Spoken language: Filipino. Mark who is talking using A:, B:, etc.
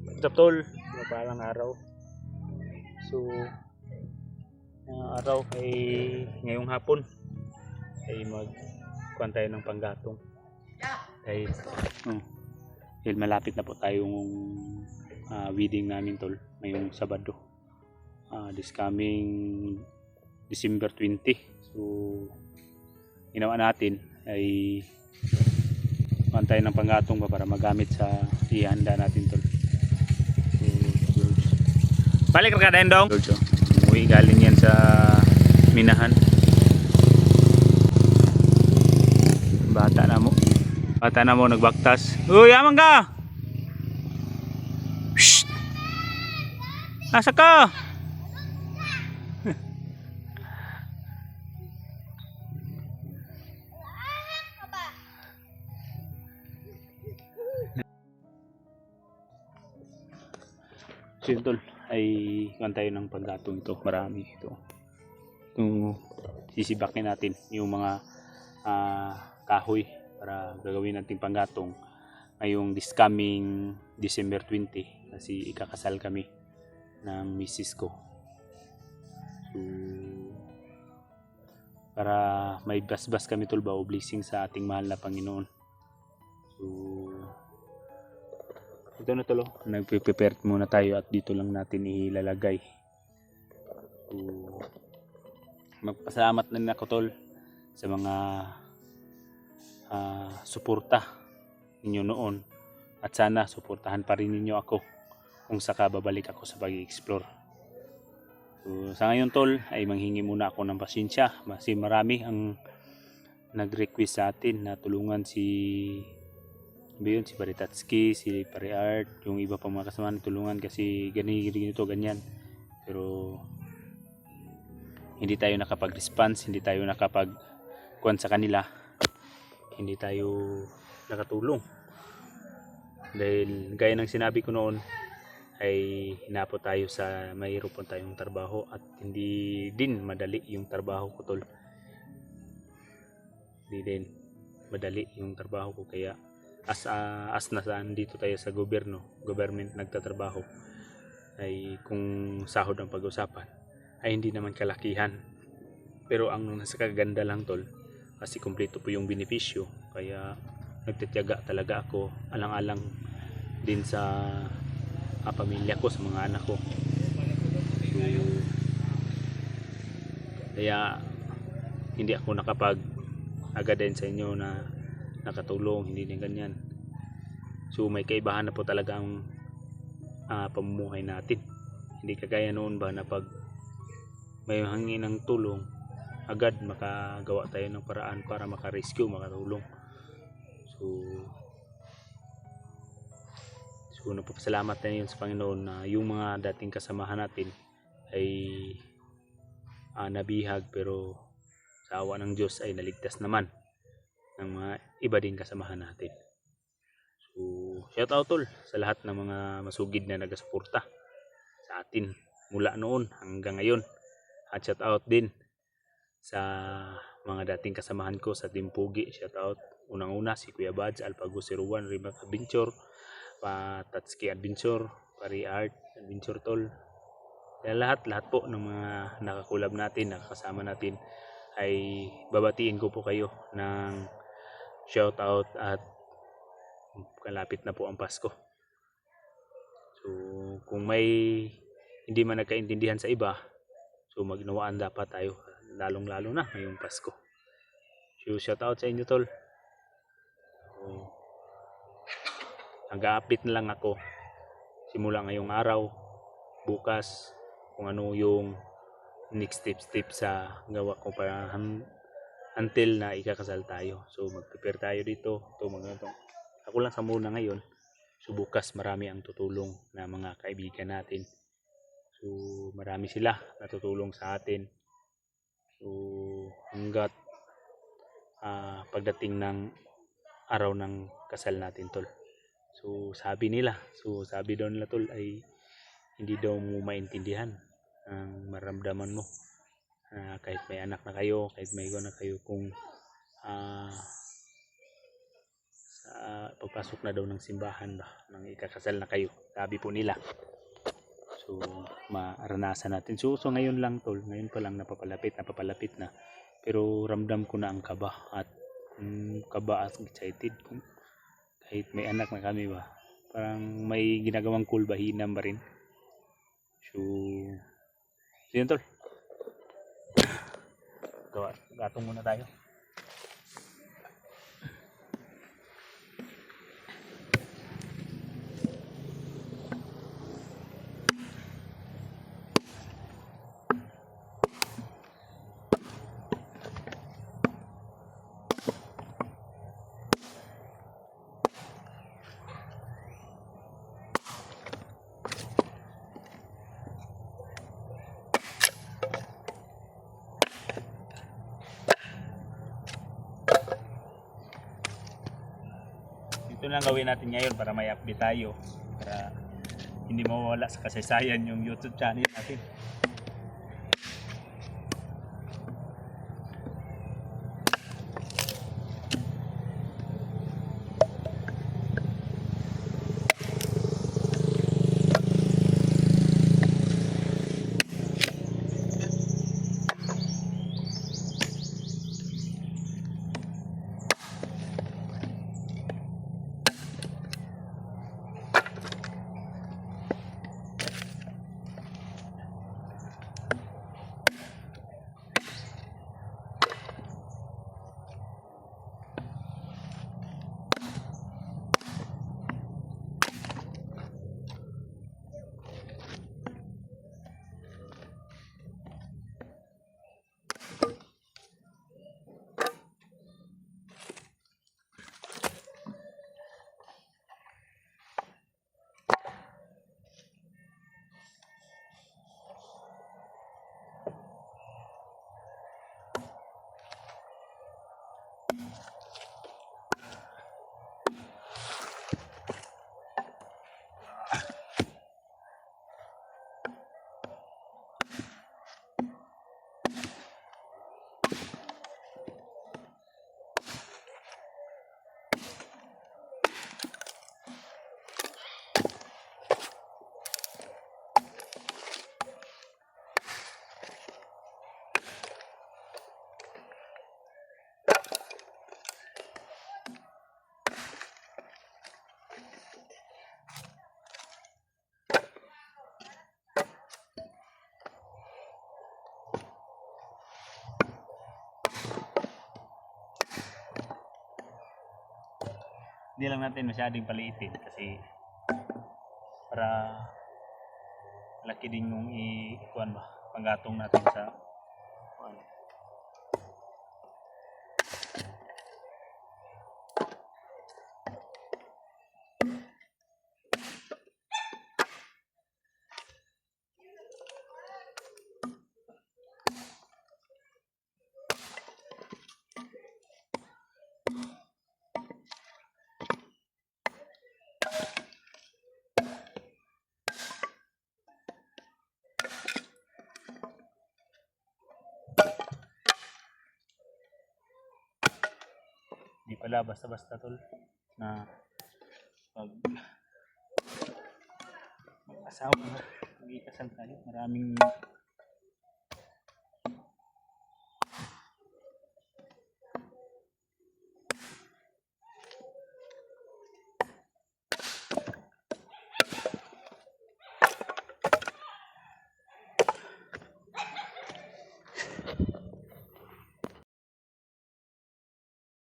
A: What's up tol? Mapalang araw. So, araw ay ngayong hapon ay magkuhan tayo ng panggatong. Dahil, dahil malapit na po tayong wedding namin tol ngayong Sabado. This coming December 20. So, ginawa natin ay kuhan tayo ng panggatong para magamit sa ihanda natin tol. Balik ka din dong. Uwi galing yan sa minahan. Bata na mo nagbaktas. Uy, amang ka. Shh. Nasa ka? Sintol ay kuhan tayo ng panggatong ito, marami ito. Itong sisibakin natin yung mga kahoy para gagawin natin panggatong ngayong this coming December 20 kasi ikakasal kami ng misis ko. So, para may basbas kami tol ba o blessing sa ating mahal na Panginoon. So, ito na tolo, nagpe-prepare muna tayo at dito lang natin ilalagay. So, magpasalamat na ako tol sa mga suporta ninyo noon at sana suportahan pa rin ninyo ako kung saka babalik ako sa pag-i-explore. So, sa ngayon tol ay manghingi muna ako ng pasensya kasi marami ang nag-request sa atin na tulungan si Baritatski, si Pare Art, yung iba pang mga kasama na tulungan kasi ganito, ganyan. Pero hindi tayo nakapag-response, hindi tayo nakapag-kuhan sa kanila, hindi tayo nakatulong. Dahil gaya ng sinabi ko noon, ay hinapo tayo sa mayroon po tayong trabaho at hindi din madali yung trabaho ko tol. Hindi din madali yung trabaho ko kaya as nasaan dito tayo sa government nagtatrabaho ay kung sahod ang pag-usapan ay hindi naman kalakihan, pero ang nasa kaganda lang tol kasi kumpleto po yung benepisyo kaya nagtitiyaga talaga ako alang-alang din sa pamilya ko, sa mga anak ko. So, kaya hindi ako nakapag-agadain sa inyo na nakatulong, hindi din ganyan. So may kaibahan na po talaga ang pamumuhay natin. Hindi kagaya noon ba na pag may hangin ng tulong agad makagawa tayo ng paraan para makarescue, makatulong. So napapasalamat na yun sa Panginoon na yung mga dating kasamahan natin ay nabihag pero sa awa ng Diyos ay naligtas naman ng mga iba din kasamahan natin. So, shout out tol sa lahat ng mga masugid na nagasuporta sa atin mula noon hanggang ngayon. At shout out din sa mga dating kasamahan ko sa Team Pugi. Shout out unang-una si Kuya Bads, Alpago 01, Rimac Adventure, Tatsuki Adventure, Pari Art Adventure tol. Kaya lahat po ng mga nakakulab natin, nakakasama natin ay babatiin ko po kayo ng shout out at kalapit na po ang Pasko. So kung may hindi man nagkaintindihan sa iba, so magnawaan dapat tayo lalong-lalo na ngayong Pasko. So shout out sa inyo tol. So, nag-a-update na lang ako simula ngayong araw, bukas kung ano yung next step sa gawa ko para until na ikakasal tayo. So mag-prepare tayo dito. Ako lang sa muna ngayon. So bukas marami ang tutulong na mga kaibigan natin. So marami sila natutulong sa atin. So hanggat pagdating ng araw ng kasal natin tol. So sabi daw nila tol ay hindi daw mo maintindihan ang maramdaman mo. Kahit may anak na kayo, kahit may iwan na kayo, kung pagpasok na daw ng simbahan ba, nang ikakasal na kayo, sabi po nila. So maranasan natin. So ngayon lang tol, ngayon pa lang napapalapit na, pero ramdam ko na ang kaba at excited kung kahit may anak na kami ba, parang may ginagawang cool bahinam ba rin. So yun tol, gatong muna tayo. Ito lang gawin natin ngayon para may update tayo, para hindi mawawala sa kasaysayan yung YouTube channel natin. Hindi lang natin masyadong paliitin kasi para laki din yung ikuan ba, panggatong natin sa kuan. Di pala basta-basta tol na pag mag-asawa na, mag-ikasal tayo, maraming